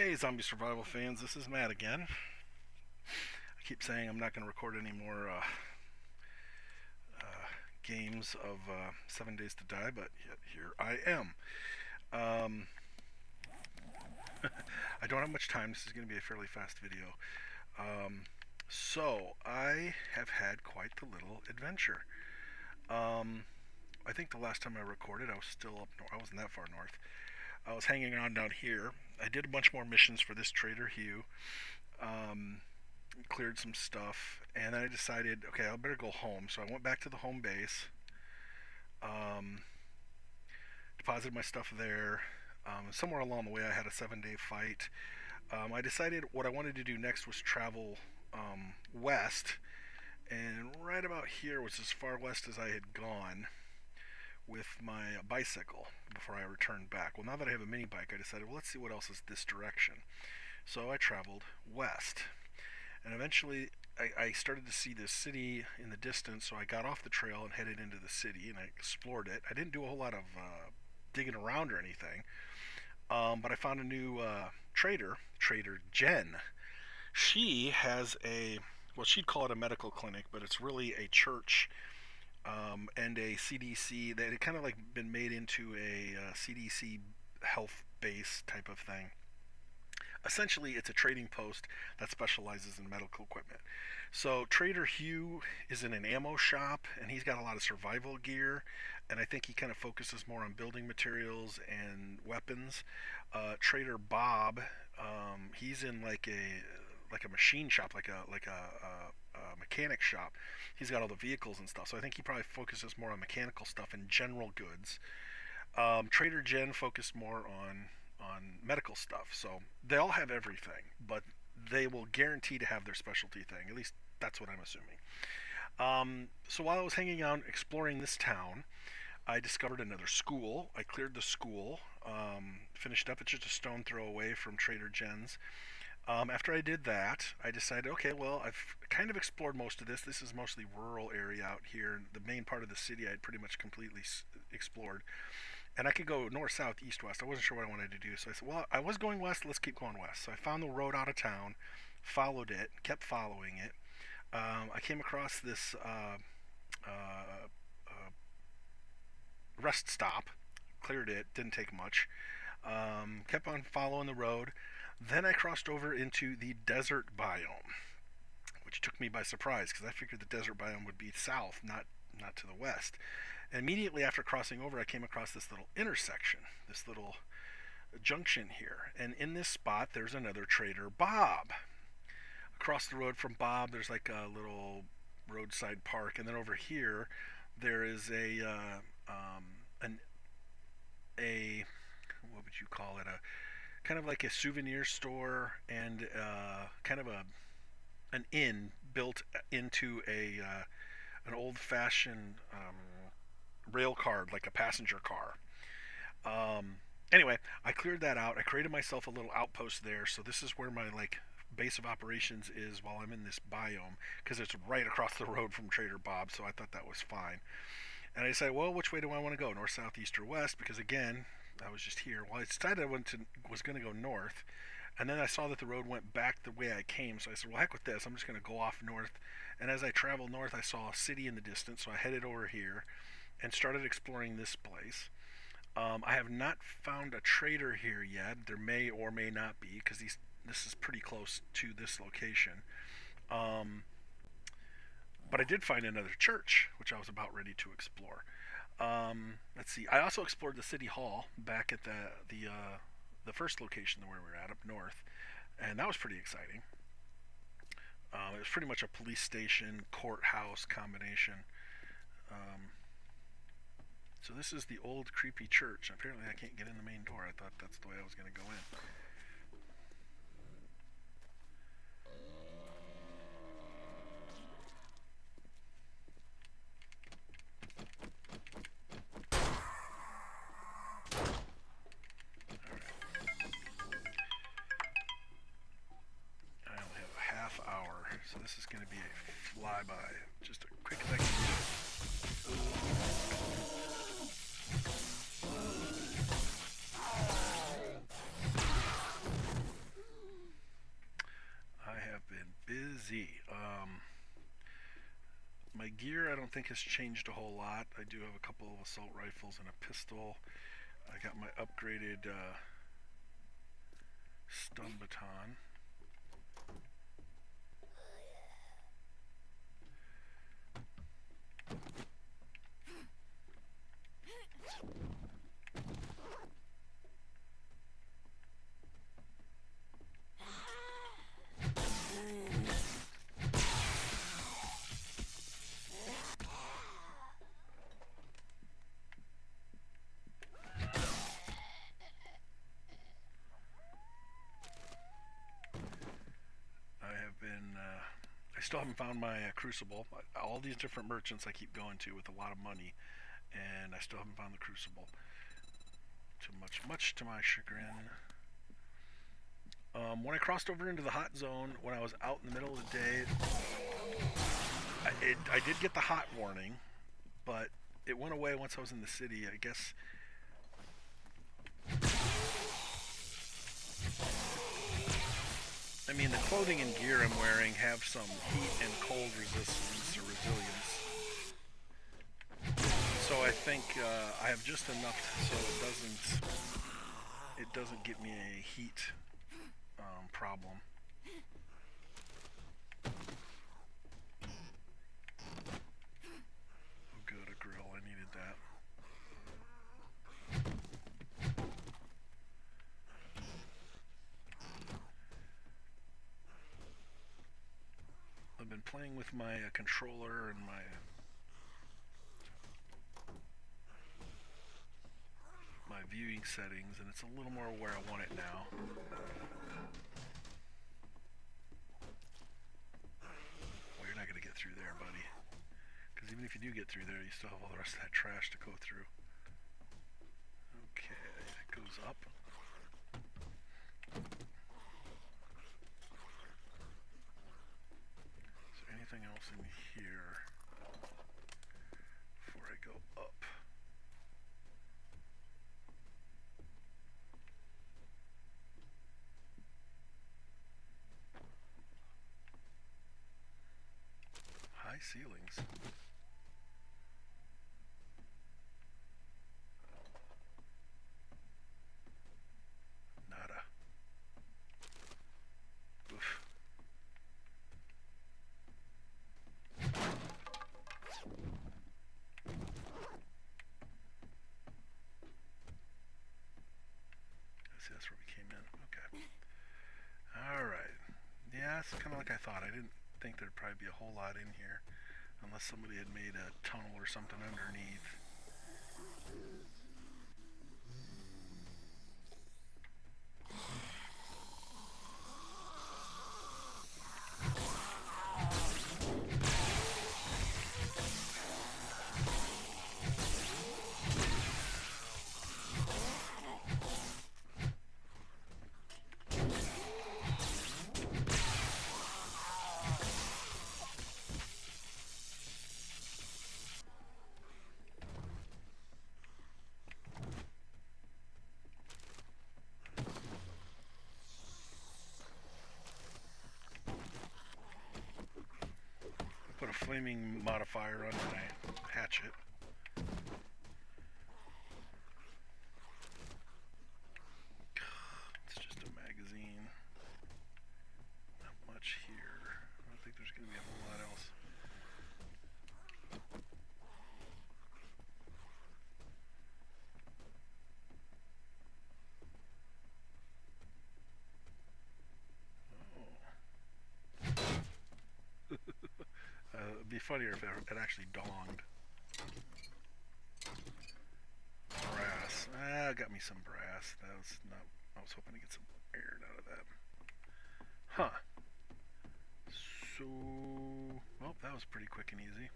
Hey, zombie survival fans, this is Matt again. I keep saying I'm not going to record any more games of 7 Days to Die, but yet here I am. Um, I don't have much time. This is going to be a fairly fast video. Um, I have had quite the little adventure. Um, I think the last time I recorded, I was still up north. I wasn't that far north. I was hanging around down here. I did a bunch more missions for this Trader Hugh. Um, Cleared some stuff, and then I decided, okay, I better go home. So I went back to the home base, um, deposited my stuff there. Somewhere along the way, I had a 7 day fight. I decided what I wanted to do next was travel west, and right about here was as far west as I had gone with my bicycle before I returned back. Well, now that I have a mini bike, I decided, well, let's see what else is this direction. So I traveled west. And eventually, I started to see this city in the distance, so I got off the trail and headed into the city, and I explored it. I didn't do a whole lot of digging around or anything, but I found a new Trader Jen. She has well, she'd call it a medical clinic, but it's really a church and a CDC. That had kind of like been made into a CDC health base type of thing. Essentially, it's a trading post that specializes in medical equipment. So Trader Hugh is in an ammo shop, and he's got a lot of survival gear, and I think he kind of focuses more on building materials and weapons. Trader Bob, he's in like a machine shop, like a mechanic shop. He's got all the vehicles and stuff. So I think he probably focuses more on mechanical stuff and general goods. Trader Jen focused more on medical stuff. So they all have everything, but they will guarantee to have their specialty thing. At least that's what I'm assuming. So while I was hanging out exploring this town, I discovered another school. I cleared the school, finished up. It's just a stone throw away from Trader Jen's. After I did that, I decided, okay, well, I've kind of explored most of this. This is mostly rural area out here. The main part of the city I had pretty much completely explored. And I could go north, south, east, west. I wasn't sure what I wanted to do. So I said, well, I was going west. Let's keep going west. So I found the road out of town, followed it, kept following it. I came across this rest stop, cleared it, didn't take much. Kept on following the road. Then I crossed over into the desert biome, which took me by surprise because I figured the desert biome would be south, not to the west. And immediately after crossing over, I came across this little intersection, this little junction here. And in this spot, there's another Trader Bob. Across the road from Bob, there's like a little roadside park, and then over here, there is a what would you call it? A kind of like a souvenir store and kind of an inn built into an old-fashioned rail car, like a passenger car. Anyway, I cleared that out. I created myself a little outpost there, so this is where my like base of operations is while I'm in this biome because it's right across the road from Trader Bob. So I thought that was fine. And I decided, well, which way do I want to go? North, south, east, or west? Because again, I was just here. Well, I decided was going to go north, and then I saw that the road went back the way I came. So I said, well, heck with this. I'm just going to go off north. And as I traveled north, I saw a city in the distance, so I headed over here and started exploring this place. I have not found a trader here yet. There may or may not be because this is pretty close to this location. But I did find another church, which I was about ready to explore. Let's see. I also explored the city hall back at the first location where we were at up north, and that was pretty exciting. It was pretty much a police station, courthouse combination. So this is the old creepy church. Apparently I can't get in the main door. I thought that's the way I was going to go in. I only have a half hour, so this is going to be a flyby. Just a quick thing. Z. My gear I don't think has changed a whole lot. I do have a couple of assault rifles and a pistol. I got my upgraded stun baton. I still haven't found my crucible. All these different merchants I keep going to with a lot of money, and I still haven't found the crucible. Too much to my chagrin. When I crossed over into the hot zone, when I was out in the middle of the day, I did get the hot warning, but it went away once I was in the city. I guess I mean, the clothing and gear I'm wearing have some heat and cold resistance or resilience. So I think I have just enough so it doesn't get me a heat problem. Oh good, a grill, I needed that. I've been playing with my controller and my viewing settings, and it's a little more where I want it now. Well, you're not going to get through there, buddy. Because even if you do get through there, you still have all the rest of that trash to go through. Okay, that goes up. Is there anything else in here before I go up? High ceilings. Nada. Oof. See, that's where we came in. Okay. Alright. Yeah, it's kind of like I thought. I didn't think there'd probably be a whole lot in here unless somebody had made a tunnel or something underneath. Put a flaming modifier on my hatchet. It's just a magazine. Not much here. I don't think there's going to be a whole lot else. It'd be funnier if it actually dawned. Brass. I got me some brass. That was not. I was hoping to get some iron out of that. Huh. So, well, that was pretty quick and easy.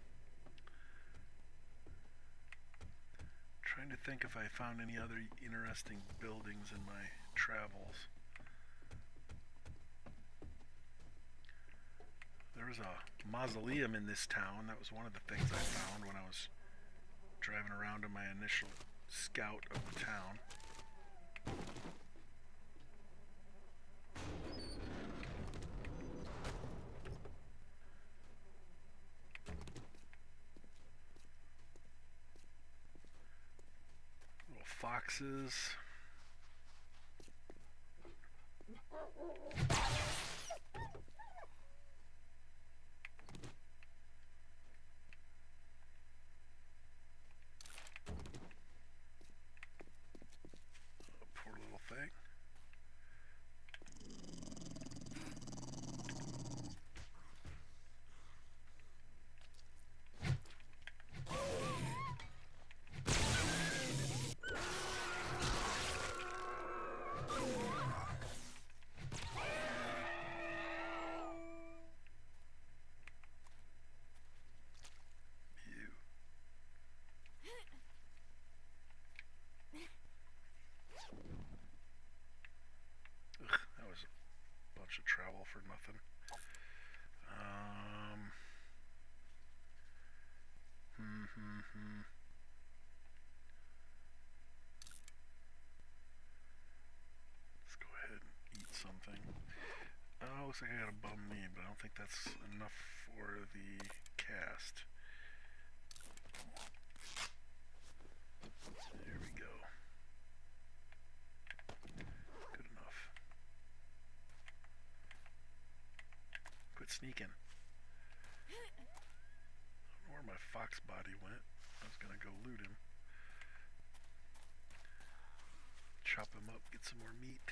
Trying to think if I found any other interesting buildings in my travels. There was a mausoleum in this town. That was one of the things I found when I was driving around on my initial scout of the town. boxes. Oh, poor little thing. Ugh, that was a bunch of travel for nothing. Let's go ahead and eat something. Oh, looks like I got a bum knee, but I don't think that's enough for the cast. There we go. Good enough. Quit sneaking. I don't know where my fox body went. I was gonna go loot him. Chop him up, get some more meat.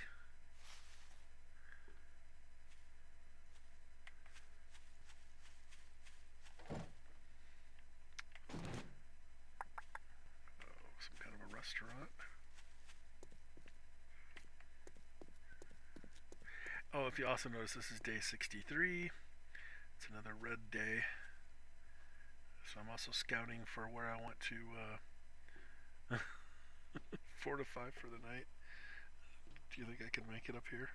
Oh, some kind of a restaurant. Oh, if you also notice, this is day 63. It's another red day. So I'm also scouting for where I want to fortify for the night. Do you think I can make it up here?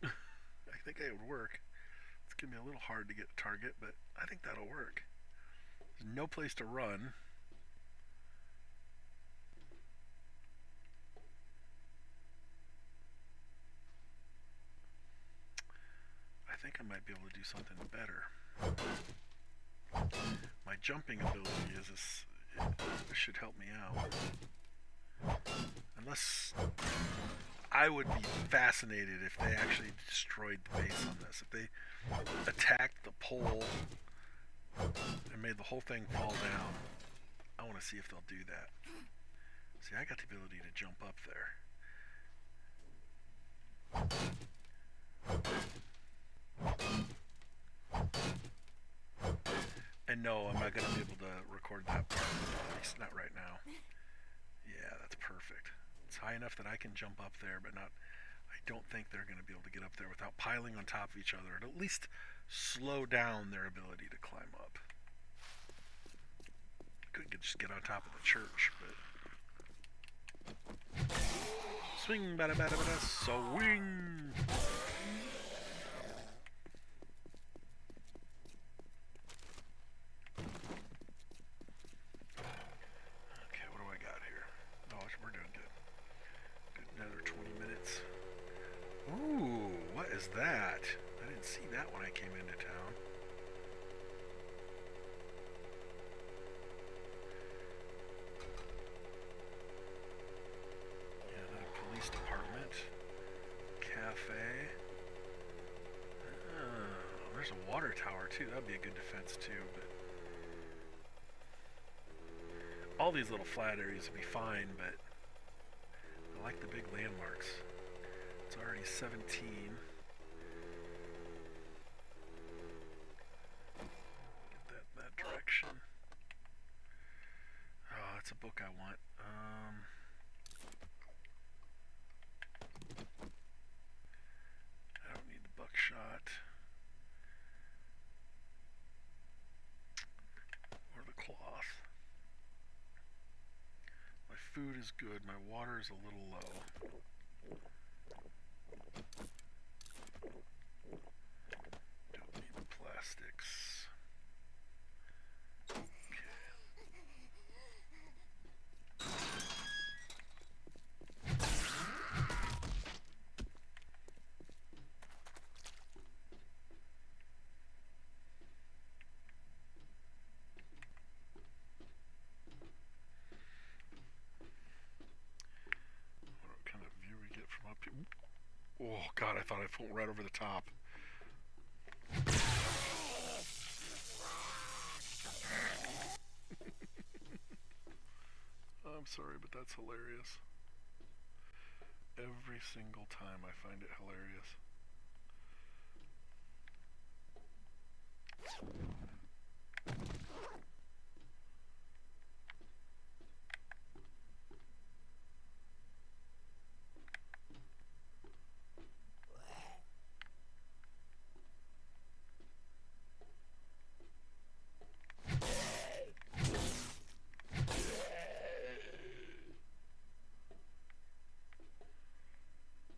I think it would work. It's going to be a little hard to get a target, but I think that'll work. There's no place to run. I think I might be able to do something better. My jumping ability should help me out. Unless I would be fascinated if they actually destroyed the base on this. If they attacked the pole and made the whole thing fall down. I want to see if they'll do that. See, I got the ability to jump up there. And no, I'm not going to be able to record that part, at least not right now. Yeah, that's perfect. It's high enough that I can jump up there, but not. I don't think they're going to be able to get up there without piling on top of each other, and at least slow down their ability to climb up. Couldn't just get on top of the church, but swing, bada bada bada, swing. That? I didn't see that when I came into town. Yeah, another police department. Cafe. Oh, there's a water tower too. That'd be a good defense too, but all these little flat areas would be fine, but I like the big landmarks. It's already 17. Direction. Oh, that's a book I want. I don't need the buckshot. Or the cloth. My food is good. My water is a little low. Don't need the plastics. Oh God, I thought I flew right over the top. I'm sorry, but that's hilarious. Every single time I find it hilarious.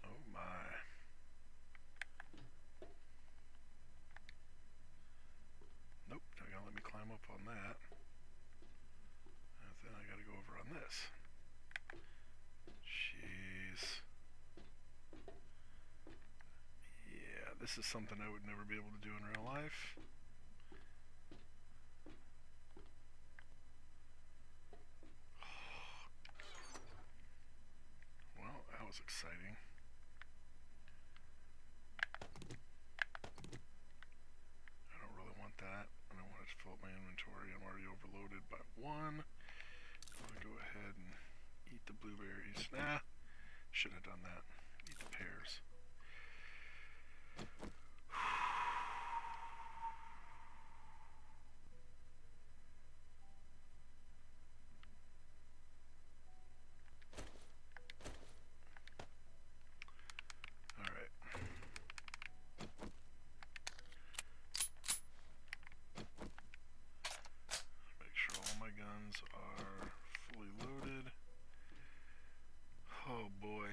Oh my. Nope, not gonna let me climb up on that. And then I gotta go over on this. Jeez. Yeah, this is something I would never be able to do in real life. Well, that was exciting. I don't really want that. I don't want to fill up my inventory. I'm already overloaded by one. I'm gonna go ahead and eat the blueberries. Nah, shouldn't have done that. Eat the pears. Alright. Make sure all my guns are fully loaded. Oh boy.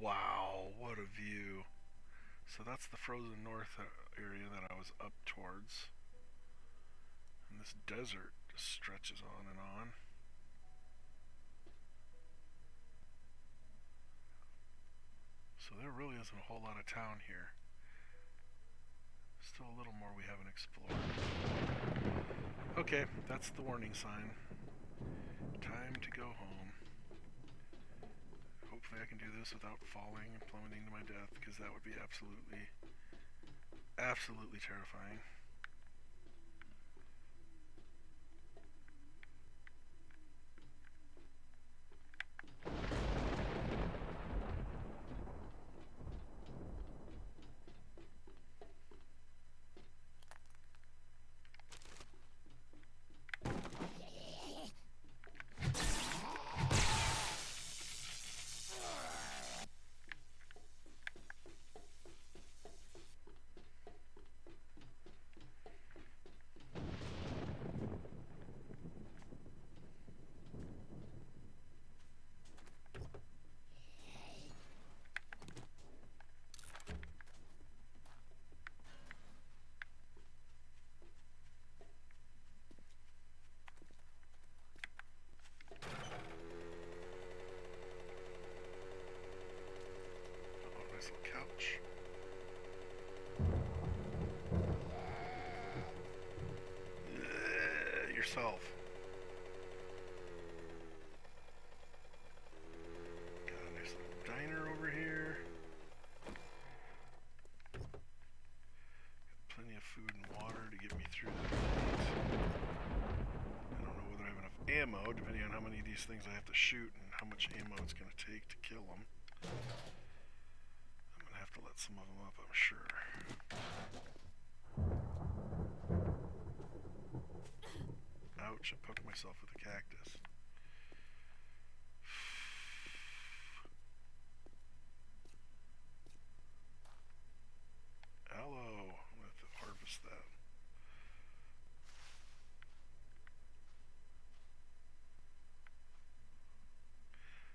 Wow, what a view. So that's the frozen north area that I was up towards. And this desert just stretches on and on. So there really isn't a whole lot of town here. Still a little more we haven't explored. Okay, that's the warning sign. Time to go home. Hopefully I can do this without falling and plummeting to my death, because that would be absolutely terrifying. Couch. Yourself. Got a nice little diner over here. Got plenty of food and water to get me through the night. I don't know whether I have enough ammo, depending on how many of these things I have to shoot and how much ammo it's going to take to kill them. I'm going to have to let some of them up, I'm sure. Ouch, I poked myself with a cactus. Hello, I'm going to harvest that.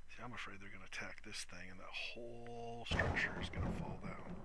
See, I'm afraid they're going to attack this thing and that whole structure is going to fall down.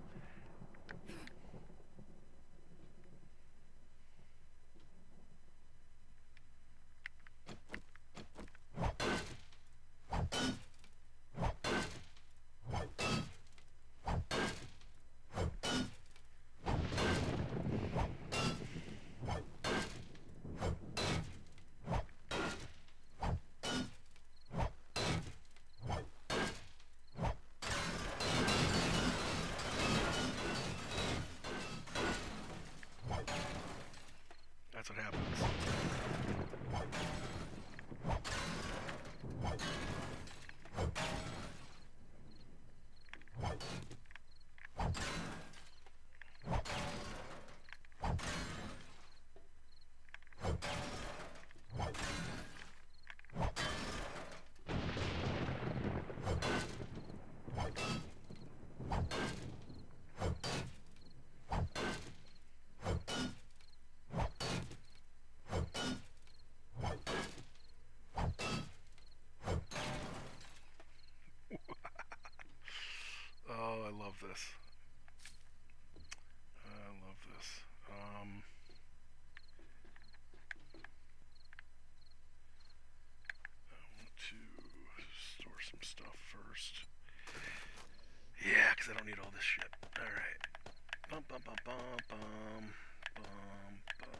love this. I love this. I want to store some stuff first. Yeah, because I don't need all this shit. Alright. Bum, bum, bum, bum, bum, bum, bum.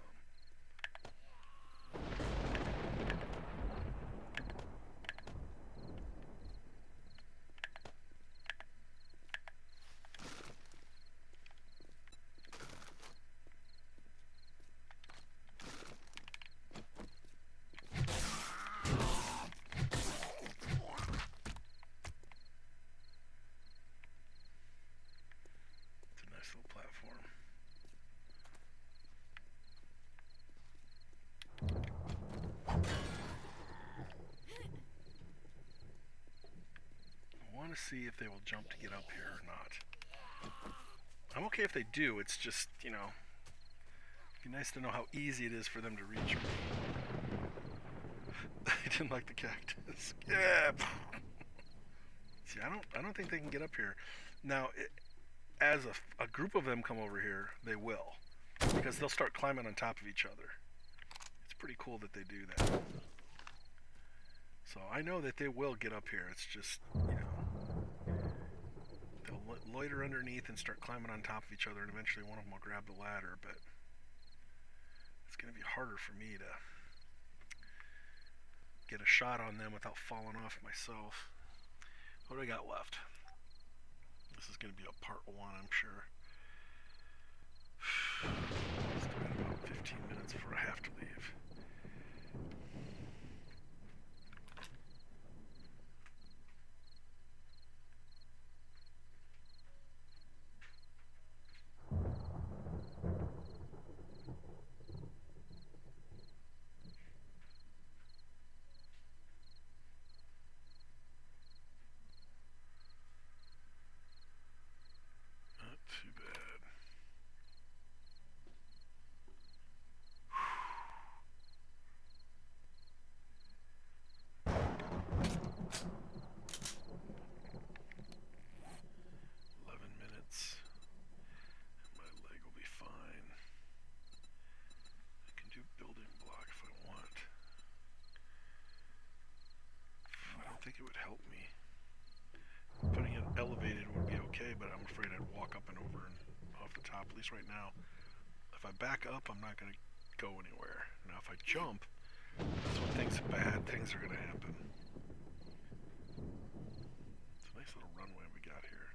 Platform. I want to see if they will jump to get up here or not. I'm okay if they do, it's just, you know, it'd be nice to know how easy it is for them to reach me. I didn't like the cactus. Yeah. See, I don't think they can get up here. Now, as a group of them come over here, they will, because they'll start climbing on top of each other. It's pretty cool that they do that. So I know that they will get up here. It's just, you know, they'll loiter underneath and start climbing on top of each other, and eventually one of them will grab the ladder, but it's going to be harder for me to get a shot on them without falling off myself. What do I got left? This is going to be a part 1, I'm sure. Still got about 15 minutes before I have to leave. Too bad. 11 minutes. And my leg will be fine. I can do building block if I want. I don't think it would help me. Putting it elevated would be okay, but I'm afraid I'd walk up and over and off the top, at least right now. If I back up, I'm not going to go anywhere. Now if I jump, that's when bad things are going to happen. It's a nice little runway we got here.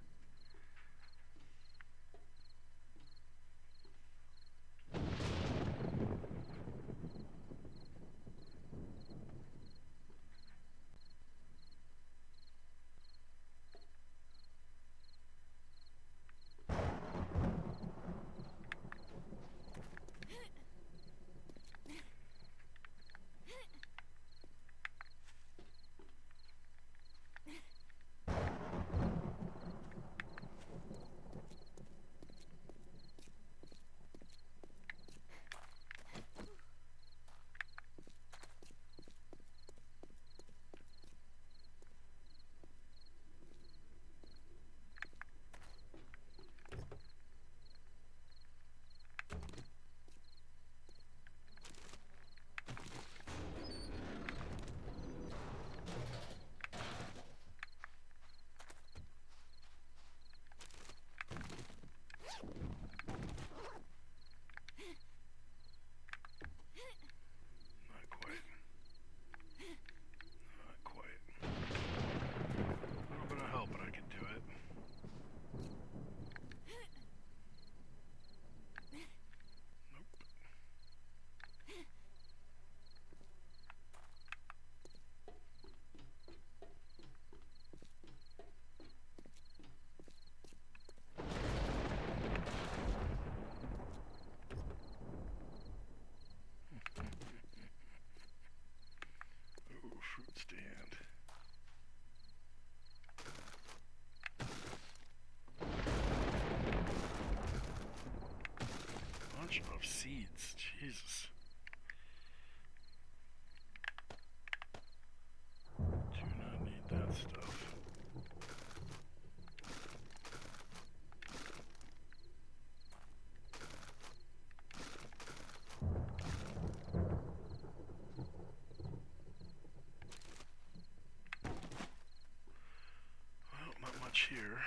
Fruit stand. Bunch of seeds, Jesus. Do not need that stuff. here.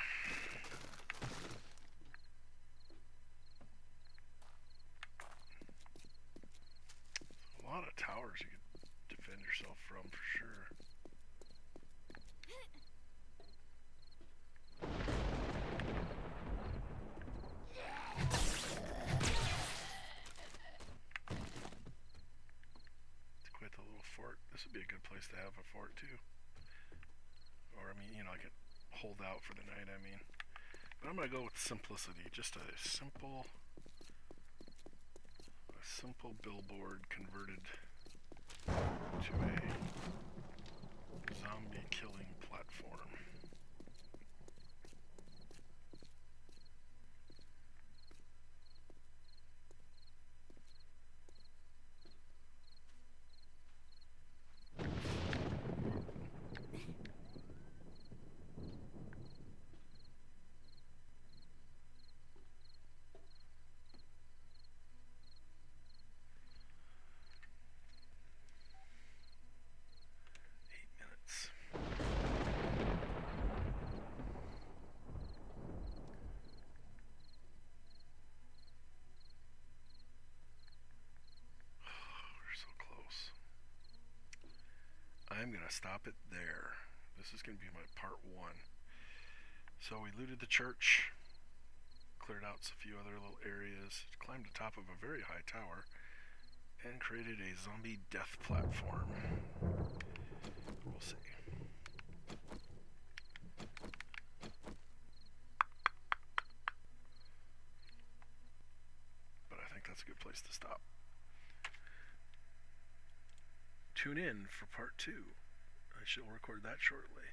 A lot of towers you could defend yourself from for sure. It's quite the little fort. This would be a good place to have a fort too. Or I mean, I could hold out for the night, I mean. But I'm gonna go with simplicity. Just a simple billboard converted to a zombie killing platform. I'm gonna stop it there. This is gonna be my part 1. So we looted the church, cleared out a few other little areas, climbed the top of a very high tower, and created a zombie death platform. We'll see. But I think that's a good place to stop. Tune in for part 2. I shall record that shortly.